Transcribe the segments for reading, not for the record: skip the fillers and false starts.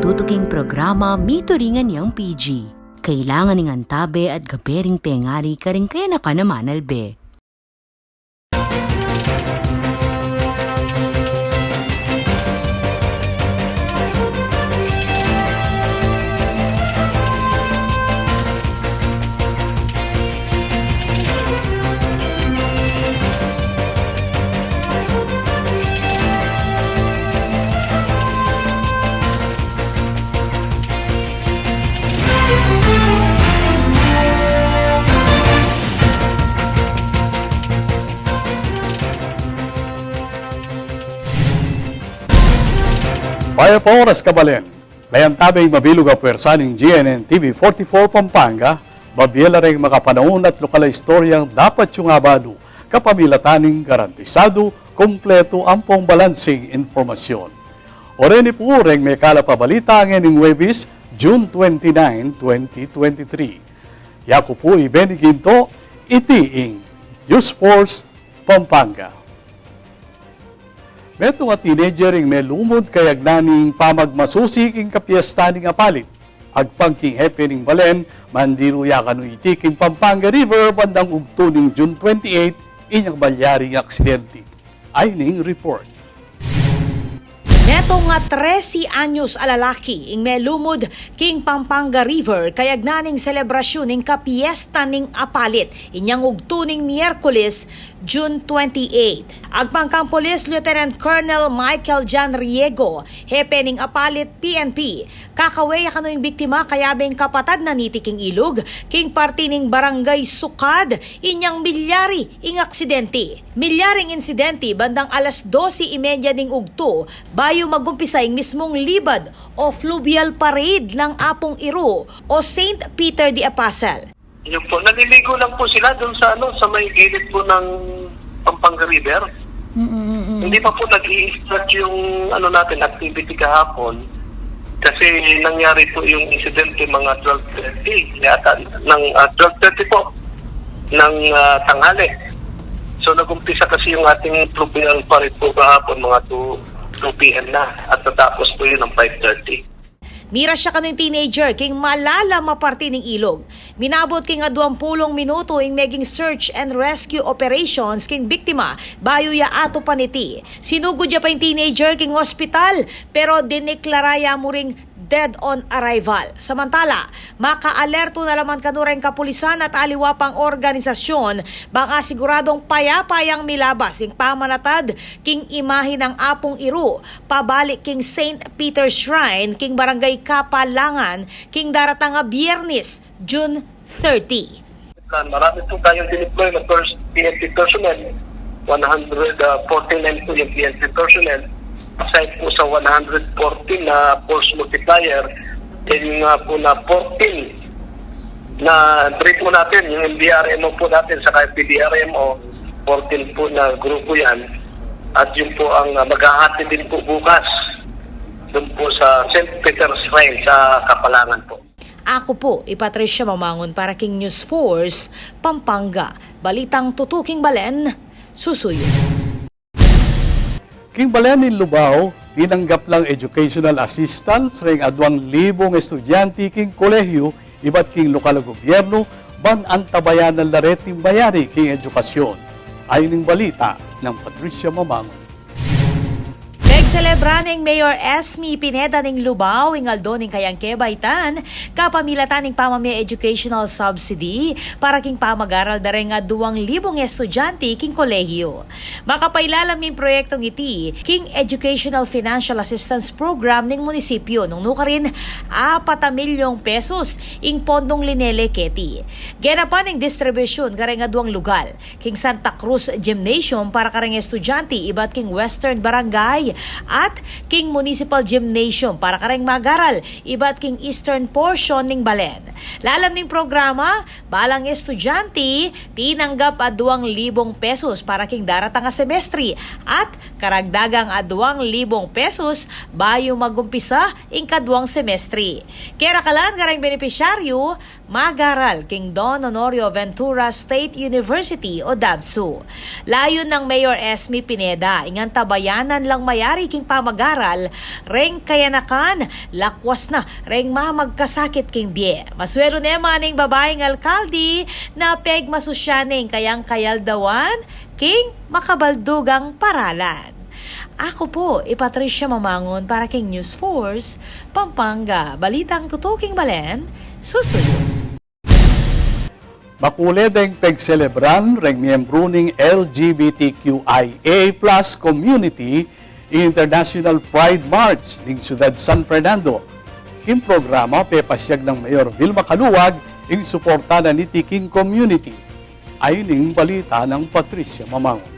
tutuking programa mituringan niyang PG. Kailangan ning antabe at gabering pengari karing kaya na ka naman albe. Paya pa oras kabalen, layan tabay mabilog a puwersaning GNN TV 44 Pampanga, babiyela rin makapanahon at lokal istoryang dapat yung abado, kapamilataning garantisado, kompleto ampong balansing informasyon. Oreni po rin may kalapabalita ang ening Webis, June 29, 2023. Yako po ibeniginto, itiing News Force Pampanga. Meto nga teenager may lumod kayag naning pamagmasusik ing kapiestaning apalit. Agpangking happening balen, mandiro yakano itiking Pampanga River bandang ugtuning June 28, inyang balyaring aksidente. Ayning report. Neto nga 13 anyos alalaki ing may lumod king Pampanga River kayag naning selebrasyon ing kapiesta ning apalit inyang ugtuning Miyerkules June 28. Agpangkang Police Lieutenant Colonel Michael John Riego, hepe ning apalit PNP, kakaway kanoing biktima kayabing kapatad na nitiking ilog king parti ning barangay Sukad inyang milyari ing aksidente. Milyaring insidente bandang alas 12:30 ning ugto bayo magumpisa ing mismong libad o fluvial parade ng Apong Iro o St. Peter the Apostle. Yun po, naliligo lang po sila doon sa may gilid po ng Pampanga River. Hindi pa po nag-i-start yung natin activity kahapon kasi nangyari po yung incidente mga 12:30 yata ng 12:30 po ng tanghali. So nagumpisa kasi yung ating fluvial parade po kahapon mga 2 p.m. na at natapos po yun ng 5:30. Mira siya kanong teenager king malala maparti ning ilog. Minabot king 20 minuto ing meging search and rescue operations king biktima bayo ya ato paniti. Sinugod ya pa yung teenager king hospital pero dineklaraya mo ring dead on arrival. Samantala, maka-alerto na laman kanureng kapulisan at aliwapang organisasyon bang asiguradong payapayang milabas ing pamanatad king imahe ng Apong Iro pabalik king St. Peter's Shrine king Barangay Kapalangan king daratang nga Biyernes, June 30. Marami po tayong dineploy na first PNP personnel, 149 po yung PNP personnel. Aside po sa 114 na force multiplier, yung po na 14 na brief po natin, yung MDRMO po natin sa PDRMO, 14 po na grupo yan. At yun po ang maghahati din po bukas doon po sa St. Peter's Shrine sa Kapalangan po. Ako po, Patricia Mamangon para King News Force, Pampanga. Balitang tutuking balen, susuyo. King Balenin Lubao, tinanggap lang educational assistance ring 2,000 estudyante king kolehiyo, iba't king lokal na gobyerno, ban antabayan ng lareting bayari king edukasyon. Ayon ng balita ng Patricia Mamangon. Celebraning Mayor Esme Pineda ning Lubao ing aldo ning kayang kebaitan kapamilatan ning pamami educational subsidy para king pamag-aral dareng nga 2,000 estudyante king kolehiyo. Makapailalam ning proyektong iti king Educational Financial Assistance Program ning munisipyo nung nukarin 4 milyong pesos ing pondong Linele Keti. Genapan ning distribusyon kareng nga 2 lugar king Santa Cruz Gymnasium para kareng estudyante iba't king Western Barangay at king Municipal Gymnasium para kareng magaral iba't king eastern portion ning Balen. Lalam ning programa, balang estudyante, tinanggap a 2,000 pesos para king daratang nga semestre at karagdagang a 2,000 pesos bayo magumpisa ing kaduang semestre. Kaya kalan karang benepisyaryo, magaral king Don Honorio Ventura State University o DAVSU. Layon ng Mayor Esme Pineda, ingan tabayanan lang mayari king pamagaral, reng kayanakan, lakwas na, reng mamagkasakit king bie. Maswero naman ning babaeng alkalde na peg masusyaning kayang kayaldawan, king makabaldugang paralan. Ako po, Patricia Mamangon para king News Force, Pampanga. Balitang tutuking balen, susunod. Makuledeng pagselebran reng miyembro ning LGBTQIA+ community International Pride March ning Ciudad San Fernando. King programa pepasyag ng Mayor Vilma Caluwag ing suportada ni Tiking Community. Ay ning balita ng Patricia Mamangon.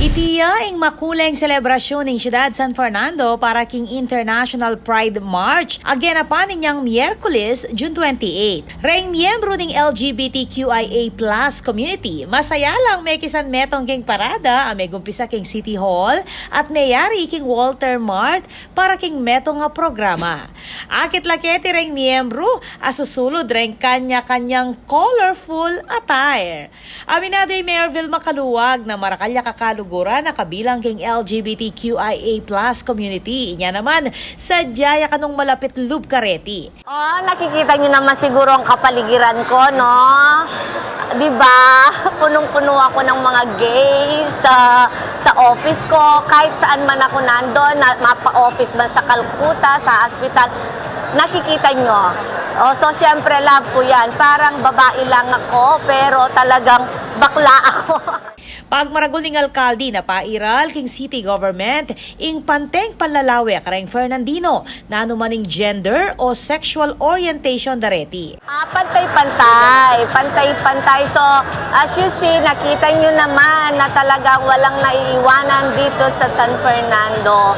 Itiya ing makuleng selebrasyon ng Ciudad San Fernando para king International Pride March aganapan ninyang Miyerkules, June 28. Reng miyembro ng LGBTQIA+ community, masaya lang may kisan metong king parada may gumpisa king City Hall at mayari king Walter Mart para king metong nga programa. Akit laketi reng miyembro asusulod reng kanya-kanyang colorful attire. Aminado yung Mayor Vilma Caluwag na marakalya kakalugura na kabilang king LGBTQIA+ community. Inya naman, sadyaya kanong malapit lub kareti. Oh, nakikita niyo naman siguro ang kapaligiran ko, no? 'Di ba? Punong-puno ako ng mga gays sa office ko, kahit saan man ako nandoon, mapa-office man sa Calcutta, sa hospital. Nakikita nyo. Oh, so, syempre, love ko yan. Parang babae lang ako, pero talagang bakla ako. Pag maragol ning alkalde na pairal king city government, ing panteng panlalawe kareng Fernandino, nanumaning gender o sexual orientation dareti. Pantay-pantay. Pantay-pantay. So, as you see, nakita nyo naman na talagang walang naiiwanan dito sa San Fernando.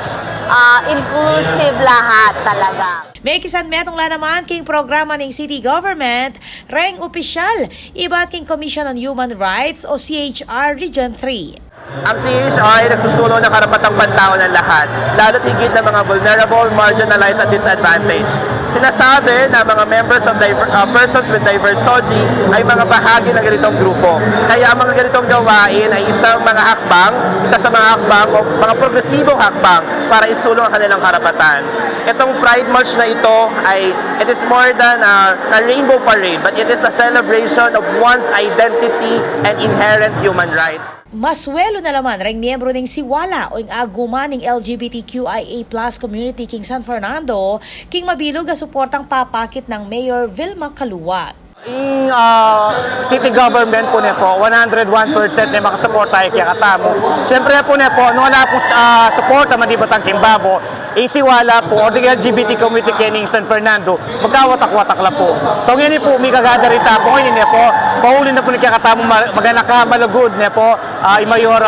Inclusive lahat talaga. May kisan metong naman king programa ng city government, reng opisyal, iba't king Commission on Human Rights o CHR Region 3. Ang CHR ay nagsusulong ng karapatang pantao ng lahat, lalo't higit ng mga vulnerable, marginalized at disadvantaged. Sinasabi na mga members of persons with diverse SOGI ay mga bahagi ng ganitong grupo. Kaya ang mga ganitong gawain ay isa sa mga hakbang o mga progresibong hakbang para isulong ang kanilang karapatan. Itong Pride March na ito it is more than a rainbow parade, but it is a celebration of one's identity and inherent human rights. Maswelo na naman reng miyembro ng Siwala o ing aguma ng LGBTQIA+ community king San Fernando, king mabilog ang suportang papakit ng Mayor Vilma Caluwag. Yung city government po po 101% na makasuporta ay kaya katamo. Siyempre po po, nung wala po suporta madibatang Kimbabo, isiwala po, o the LGBT community kening San Fernando, magkawatak-watak lang po. So ngayon po, may kagadarita po, ngayon po, pauli na po ni kaya katamo maganaka malagod po, Mayor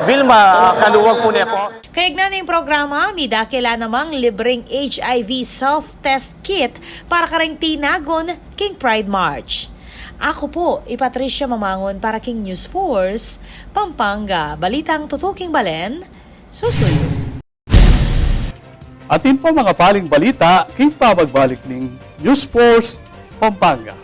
Vilma Caluwag po po. Kayag na ng programa, midakila namang libreng HIV self-test kit para kareng tinagon king Pride March. Ako po, Patricia Mamangon para king News Force, Pampanga. Balitang tutuking balen, susunod. Atin pa mga paling balita, king pa magbalik ning News Force, Pampanga.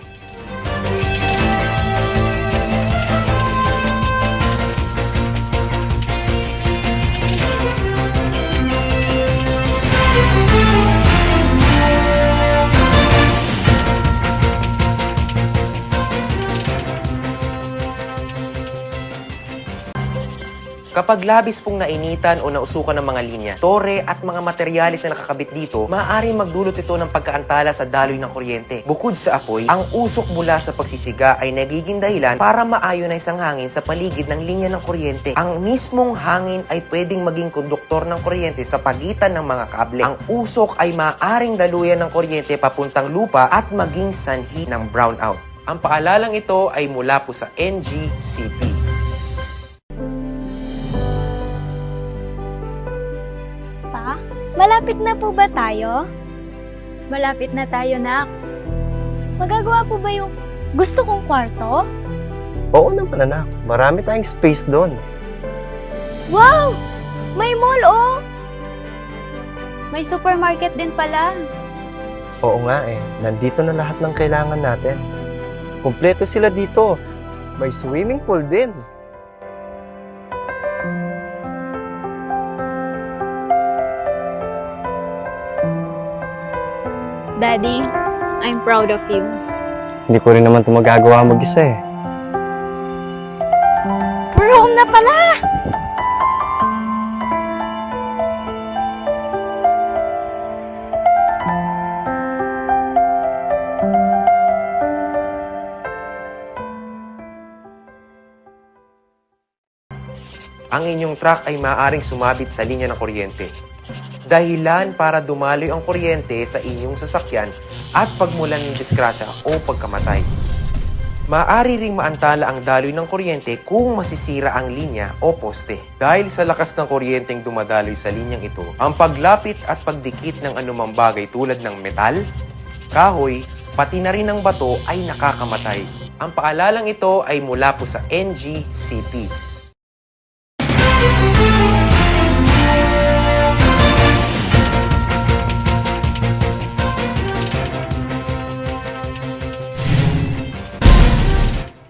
Kapag labis pong nainitan o nausukan ng mga linya, tore at mga materyales na nakakabit dito, maaaring magdulot ito ng pagkaantala sa daloy ng kuryente. Bukod sa apoy, ang usok mula sa pagsisiga ay nagiging dahilan para ma-ionize ang hangin sa paligid ng linya ng kuryente. Ang mismong hangin ay pwedeng maging konduktor ng kuryente sa pagitan ng mga kable. Ang usok ay maaaring daluyan ng kuryente papuntang lupa at maging sanhi ng brownout. Ang paalalang ito ay mula po sa NGCP. Malapit na po ba tayo? Malapit na tayo, nak. magagawa po ba yung gusto kong kwarto? Oo naman anak, marami tayong space doon. Wow! May mall, oh! May supermarket din pala. Oo nga nandito na lahat ng kailangan natin. Kumpleto sila dito. May swimming pool din. Daddy, I'm proud of you. Hindi ko rin naman ito magagawa mag-isa We're home na pala! Ang inyong truck ay maaaring sumabit sa linya ng kuryente. Dahilan para dumaloy ang kuryente sa inyong sasakyan at pagmulan ng disgrasya o pagkamatay. Maaari ring maantala ang daloy ng kuryente kung masisira ang linya o poste. Dahil sa lakas ng kuryenteng dumadaloy sa linyang ito, ang paglapit at pagdikit ng anumang bagay tulad ng metal, kahoy, pati na rin ng bato ay nakakamatay. Ang paalalang ito ay mula po sa NGCP.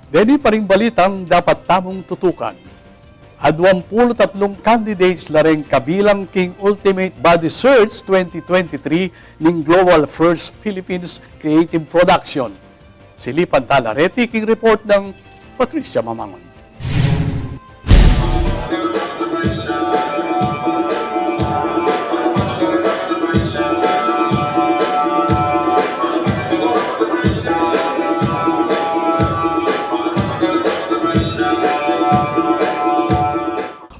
Deni pa ring balitang dapat tamong tutukan. 23 candidates na rin kabilang King Ultimate Body Search 2023 ng Global First Philippines Creative Production. Silipan Talareti, King Report ng Patricia Mamangon.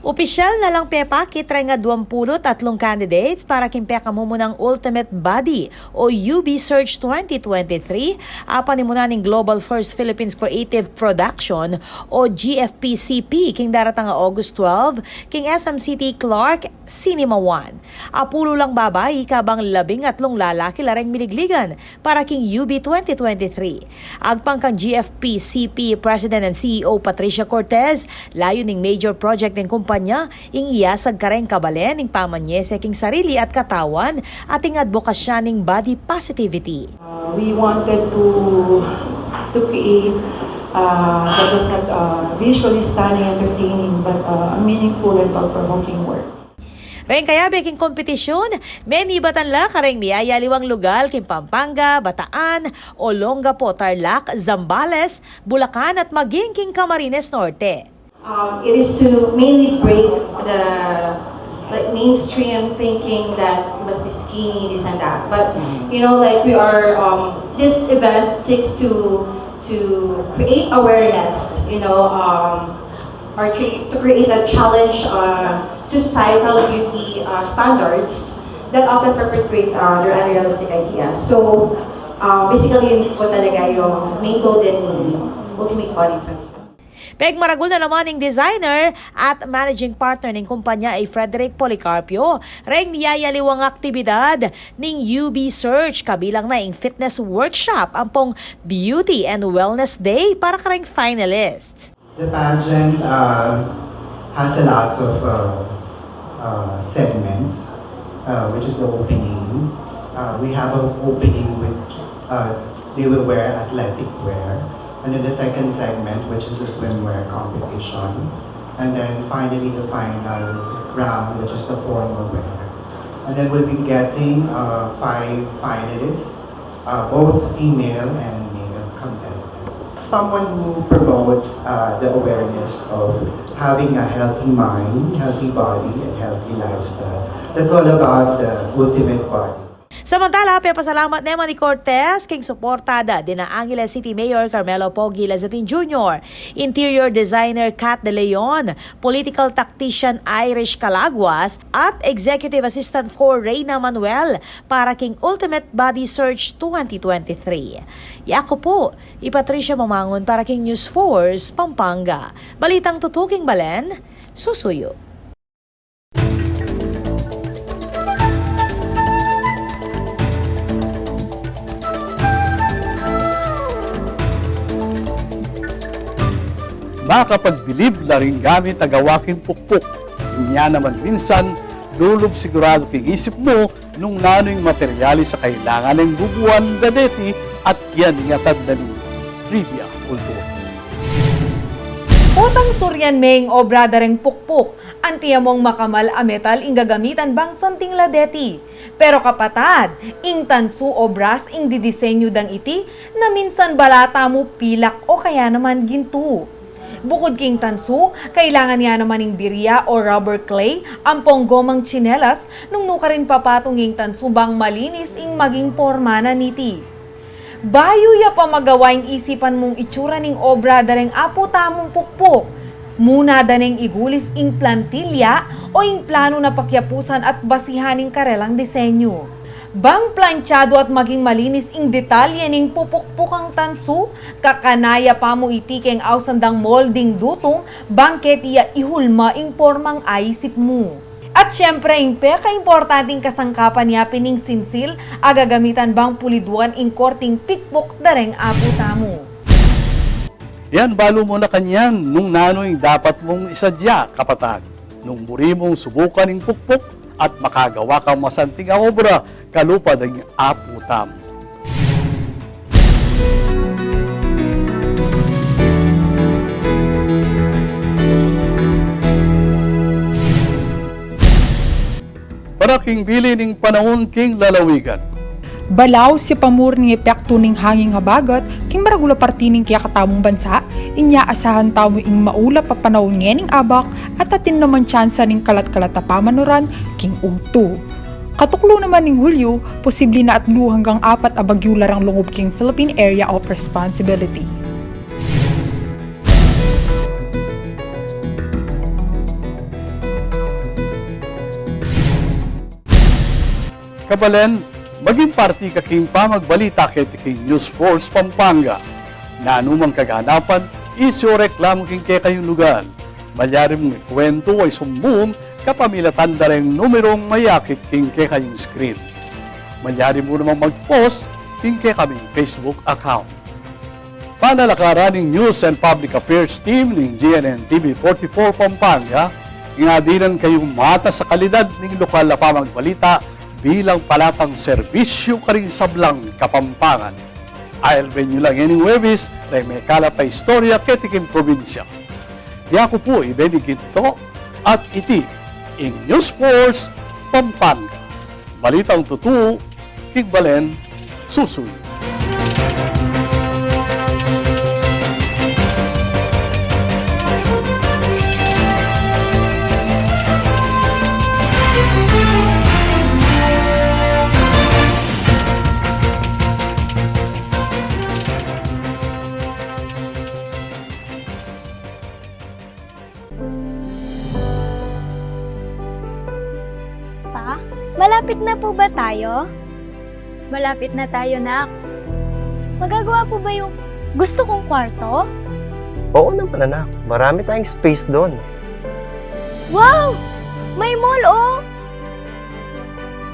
Opisyal na lang Pepa, kitry nga 23 candidates para kimpe kamumunang Ultimate Body o UB Search 2023, apan ni muna ning Global First Philippines Creative Production o GFPCP king daratang nga August 12, king SMCT Clark Cinema 1. Apulo lang babae kabang 13 lalaki lareng miligligan para king UB 2023. Agpang kang GFPCP President and CEO Patricia Cortez, layo ning major project ng kumpanya ing iyasag kareng kabalen ning pamanyese king sarili at katawan at ing advokasya ning body positivity. We wanted to create that was not visually stunning, entertaining, but a meaningful and thought-provoking work. Ren kaya beking kompetisyon, many batanla kareng niyayaliwang lugar king Pampanga, Bataan, Olongapo, Tarlac, Zambales, Bulacan at maging king Camarines Norte. It is to mainly break the mainstream thinking that you must be skinny, this and that. But we are this event seeks to create awareness, or to create a challenge to societal beauty standards that often perpetuate their unrealistic ideas. So basically yun po talaga yung main goal din ng Ultimate Body. Peg maragul na naman ng designer at managing partner ng kumpanya ay Frederick Policarpio. Reng niyayaliwang aktibidad ng UB Search kabilang na ang fitness workshop ampong Beauty and Wellness Day para kareng finalist. The pageant has a lot of segments, which is the opening. We have an opening which they will wear athletic wear. And then the second segment, which is the swimwear competition. And then finally the final round, which is the formal wear. And then we'll be getting 5 finalists, both female and male contestants. Someone who promotes the awareness of having a healthy mind, healthy body, and healthy lifestyle. That's all about the Ultimate Body. Samantala, pasalamat naman ni Cortez king suportada din ang Angeles City Mayor Carmelo Pogi Lazatin Jr., Interior Designer Kat De Leon, Political Tactician Irish Calaguas at Executive Assistant for Reyna Manuel para king Ultimate Body Search 2023. Ako po, Patricia Mamangon para king News Force Pampanga. Balitang tutuking Balen, susuyo. makapagbilib na rin gamit agawaking pukpuk. Inya naman minsan, lulub sigurado king isip mo nung nano'y materyales sa kailangan ng bubuan dadeti at yan ingatad na ni trivia kultura. Otang suryan meng obra dareng pukpuk, antiyamong makamal a metal ing gagamitan bang santing ladeti. Pero kapatad, ing tansu obras ing didisenyo dang iti na minsan balata mo pilak o kaya naman ginto. Bukod king tansu, kailangan niya naman ng birya o rubber clay, ang ponggomang tsinelas, nung nuka rin papatong ing tansu bang malinis ing maging porma na niti. Bayo ya pa magawaing isipan mong itsura ning obra dareng apo tamong pukpuk. Muna daneng igulis ing plantilya o ing plano na pakyapusan at basihaning karelang disenyo. Bang planchado at maging malinis ing detalye ning pupukpukang tansu, kakanaya pa mo itikeng ausandang molding dutong, bangket iya ihulma ing formang aisip mo. At syempre ing peka-importanting kasangkapan niya pining sinsil, agagamitan bang puliduan ing korting pikpok dareng apo tamo. Yan, balo mo na kanyan nung nano'y dapat mong isadya, kapatid. Nung buri mong subukan ng pukpuk at makagawa kang masanting obra, kalupad ang apo tamo. Para king bili ning panahon king lalawigan. Balaw si pamur ni epekto ning hanging habagat, king maragula partining kaya katamong bansa, inya asahan tamo ing maula pa panahon ning abak, at atin naman tsansa ning kalat-kalat na pamanuran, king ugto. Katuklo naman ning Hulyo, posible na 3 hanggang 4 abagyo larang lungob king Philippine Area of Responsibility. Kabalen, maging party ka king pamagbalita kay king News Force Pampanga. Na anumang kaganapan, isyo reklamo king kay kayong lugar. Malyari mong ikwento ay sumbong kapamilatan dareng numerong mayakit king kay kayong screen. Malyari mo namang mag-post king kay kaming Facebook account. Panalakaran ng News and Public Affairs Team ng GNN TV 44 Pampanga, ingadinan kayong mata sa kalidad ng lokal na pamagbalita bilang palatang serbisyo ka rin sablang Kapampangan. I'll nyo lang yaning Webis na may kalap na istorya ketiking probinsya. Yako po ibebigin to at iti in News Force Pampanga. Balitang totoo, Kigbalen, Susuy. Malapit na po ba tayo? Malapit na tayo, nak. Magagawa po ba yung gusto kong kwarto? Oo naman anak, marami tayong space doon. Wow! May mall, oh!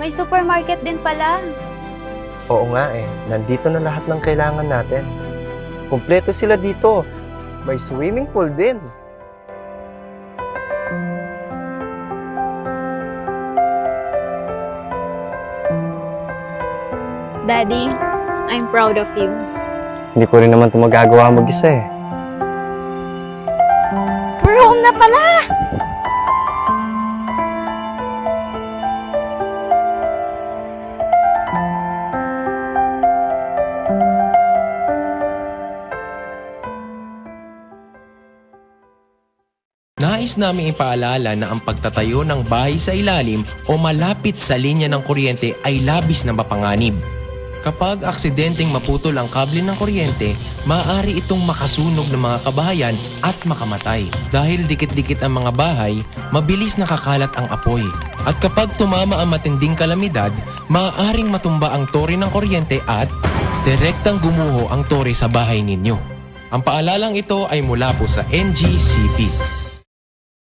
May supermarket din pala. Oo nga nandito na lahat ng kailangan natin. Kumpleto sila dito. May swimming pool din. Daddy, I'm proud of you. Hindi ko rin naman ito magagawa mag-isa We're home na pala! Nais naming ipaalala na ang pagtatayo ng bahay sa ilalim o malapit sa linya ng kuryente ay labis na mapanganib. Kapag aksidenteng maputol ang kable ng kuryente, maaari itong makasunog ng mga kabahayan at makamatay. Dahil dikit-dikit ang mga bahay, mabilis nakakalat ang apoy. At kapag tumama ang matinding kalamidad, maaaring matumba ang tore ng kuryente at direktang gumuho ang tore sa bahay ninyo. Ang paalalang ito ay mula po sa NGCP.